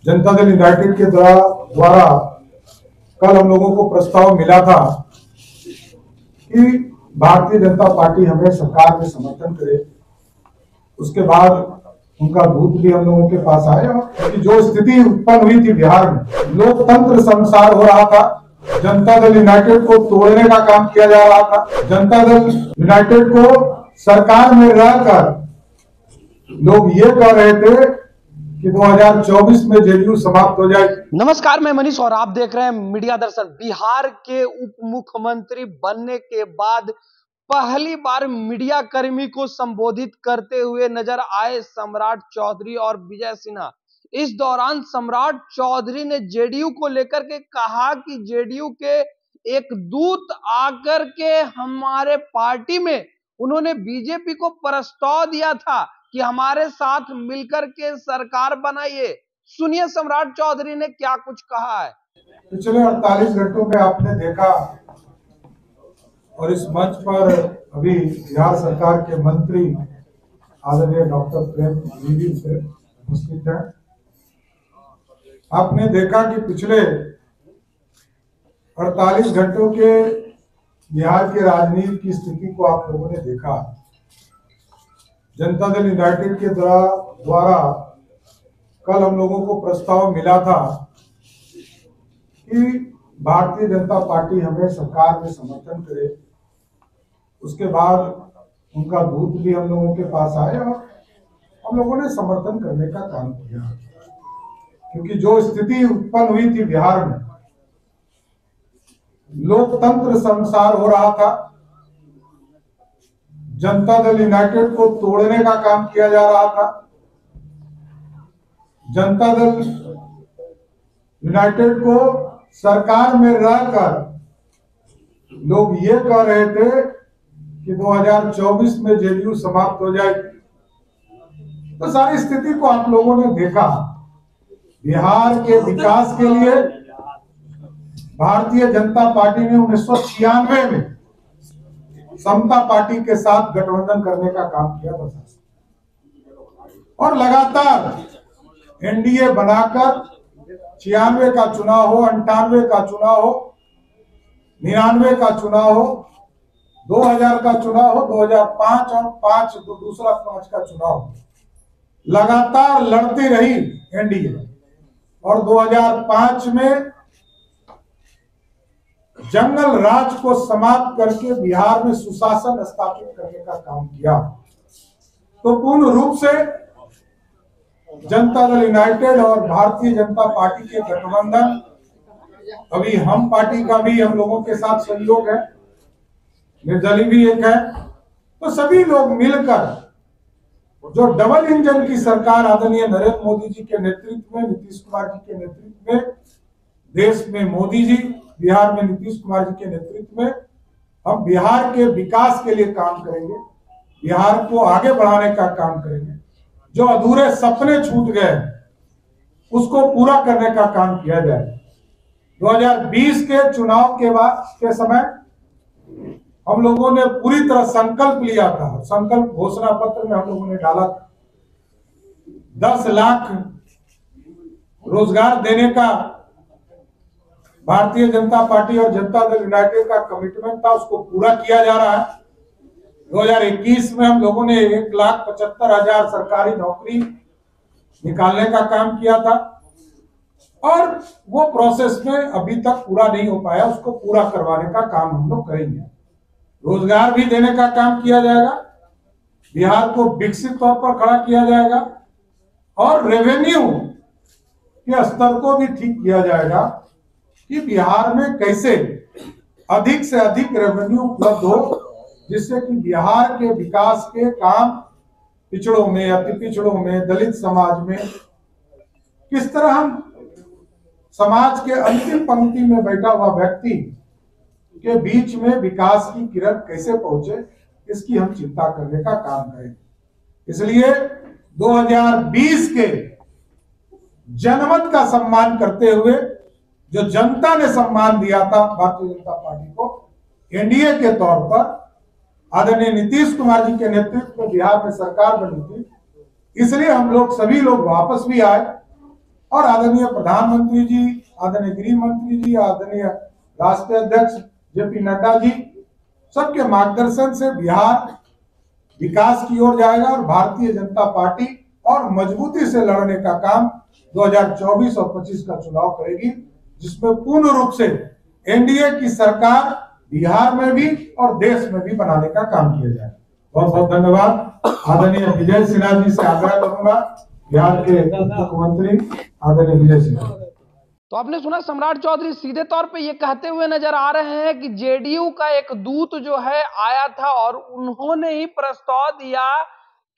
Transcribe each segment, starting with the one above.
Janata Dal United के द्वारा कल हम लोगों को प्रस्ताव मिला था कि भारतीय जनता पार्टी हमें सरकार में समर्थन करे। उसके बाद उनका दूत भी हम लोगों के पास आया कि जो स्थिति उत्पन्न हुई थी बिहार में, लोकतंत्र संसार हो रहा था, जनता दल यूनाइटेड को तोड़ने का काम किया जा रहा था। जनता दल यूनाइटेड को सरकार में रहकर लोग ये कह रहे थे कि 2024 में जेडीयू समाप्त हो जाए। नमस्कार, मैं मनीष और आप देख रहे हैं मीडिया दर्शन। बिहार के उप मुख्यमंत्री बनने के बाद पहली बार मीडिया कर्मी को संबोधित करते हुए नजर आए सम्राट चौधरी और विजय सिन्हा। इस दौरान सम्राट चौधरी ने जेडीयू को लेकर के कहा कि जेडीयू के एक दूत आकर के हमारे पार्टी में उन्होंने बीजेपी को प्रस्ताव दिया था कि हमारे साथ मिलकर के सरकार बनाइए। सुनिए सम्राट चौधरी ने क्या कुछ कहा है। पिछले 48 घंटों में आपने देखा और इस मंच पर अभी बिहार सरकार के मंत्री आदरणीय डॉक्टर प्रेम जी से उपस्थित हैं। आपने देखा कि पिछले 48 घंटों के बिहार के राजनीति की स्थिति को आप लोगों ने देखा। जनता दल यूनाइटेड के द्वारा कल हम लोगों को प्रस्ताव मिला था कि भारतीय जनता पार्टी हमें सरकार में समर्थन करे। उसके बाद उनका दूत भी हम लोगों के पास आया और हम लोगों ने समर्थन करने का काम किया, क्योंकि जो स्थिति उत्पन्न हुई थी बिहार में, लोकतंत्र संसार हो रहा था, जनता दल यूनाइटेड को तोड़ने का काम किया जा रहा था। जनता दल यूनाइटेड को सरकार में रहकर लोग ये कह रहे थे कि 2024 में जेडीयू समाप्त हो जाएगी। तो सारी स्थिति को आप लोगों ने देखा। बिहार के विकास के लिए भारतीय जनता पार्टी ने 1996 में समता पार्टी के साथ गठबंधन करने का काम किया था और लगातार एनडीए बनाकर 96 का चुनाव हो, 98 का चुनाव हो, 99 का चुनाव हो, 2000 का चुनाव हो, 2005 और दूसरा 5 का चुनाव हो, लगातार लड़ती रही एनडीए। और 2005 में जंगल राज को समाप्त करके बिहार में सुशासन स्थापित करने का काम किया। तो पूर्ण रूप से जनता दल यूनाइटेड और भारतीय जनता पार्टी के गठबंधन, अभी हम पार्टी का भी हम लोगों के साथ सहयोग है, निर्दलीय भी एक है। तो सभी लोग मिलकर जो डबल इंजन की सरकार आदरणीय नरेंद्र मोदी जी के नेतृत्व में, नीतीश कुमार जी के नेतृत्व में, देश में मोदी जी, बिहार में नीतीश कुमार जी के नेतृत्व में हम बिहार के विकास के लिए काम करेंगे, बिहार को आगे बढ़ाने का काम करेंगे। जो अधूरे सपने छूट गए उसको पूरा करने का काम किया जाए। 2020 के चुनाव के समय हम लोगों ने पूरी तरह संकल्प लिया था। संकल्प घोषणा पत्र में हम लोगों ने डाला था 10 लाख रोजगार देने का भारतीय जनता पार्टी और जनता दल यूनाइटेड का कमिटमेंट था, उसको पूरा किया जा रहा है। 2021 में हम लोगों ने 1,75,000 सरकारी नौकरी निकालने का काम किया था और वो प्रोसेस में अभी तक पूरा नहीं हो पाया, उसको पूरा करवाने का काम हम लोग करेंगे। रोजगार भी देने का काम किया जाएगा, बिहार को विकसित तौर पर खड़ा किया जाएगा और रेवेन्यू के स्तर को भी ठीक किया जाएगा कि बिहार में कैसे अधिक से अधिक रेवेन्यू उपलब्ध हो, जिससे कि बिहार के विकास के काम पिछड़ों में, अति पिछड़ों में, दलित समाज में किस तरह हम समाज के अंतिम पंक्ति में बैठा हुआ व्यक्ति के बीच में विकास की किरण कैसे पहुंचे, इसकी हम चिंता करने का काम करेंगे। इसलिए 2020 के जनमत का सम्मान करते हुए जो जनता ने सम्मान दिया था भारतीय जनता पार्टी को एनडीए के तौर पर, आदरणीय नीतीश कुमार जी के नेतृत्व में बिहार में सरकार बनी थी, इसलिए हम लोग सभी लोग वापस भी आए और आदरणीय प्रधानमंत्री जी, आदरणीय गृह मंत्री जी, आदरणीय राष्ट्रीय अध्यक्ष जेपी नड्डा जी, सबके मार्गदर्शन से बिहार विकास की ओर जाएगा और भारतीय जनता पार्टी और मजबूती से लड़ने का काम 2024 और 25 का चुनाव करेगी, जिसमें पूर्ण रूप से एनडीए की सरकार बिहार में भी और देश में भी बनाने का काम किया जाए। बहुत बहुत धन्यवाद। आदरणीय विजय सिन्हा जी से आग्रह करूंगा, बिहार के मुख्यमंत्री आदरणीय विजय सिन्हा। तो आपने सुना सम्राट चौधरी सीधे तौर पे ये कहते हुए नजर आ रहे हैं कि जेडीयू का एक दूत जो है आया था और उन्होंने ही प्रस्ताव दिया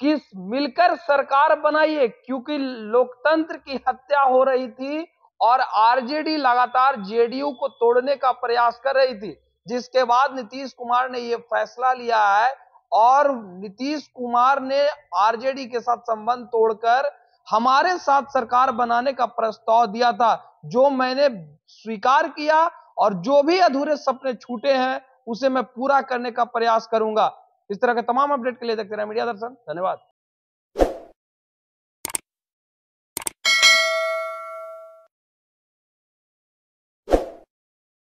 कि मिलकर सरकार बनाइए, क्योंकि लोकतंत्र की हत्या हो रही थी और आरजेडी लगातार जेडीयू को तोड़ने का प्रयास कर रही थी, जिसके बाद नीतीश कुमार ने यह फैसला लिया है और नीतीश कुमार ने आरजेडी के साथ संबंध तोड़कर हमारे साथ सरकार बनाने का प्रस्ताव दिया था, जो मैंने स्वीकार किया और जो भी अधूरे सपने छूटे हैं उसे मैं पूरा करने का प्रयास करूंगा। इस तरह के तमाम अपडेट के लिए देखते रहिए मीडिया दर्शन। धन्यवाद।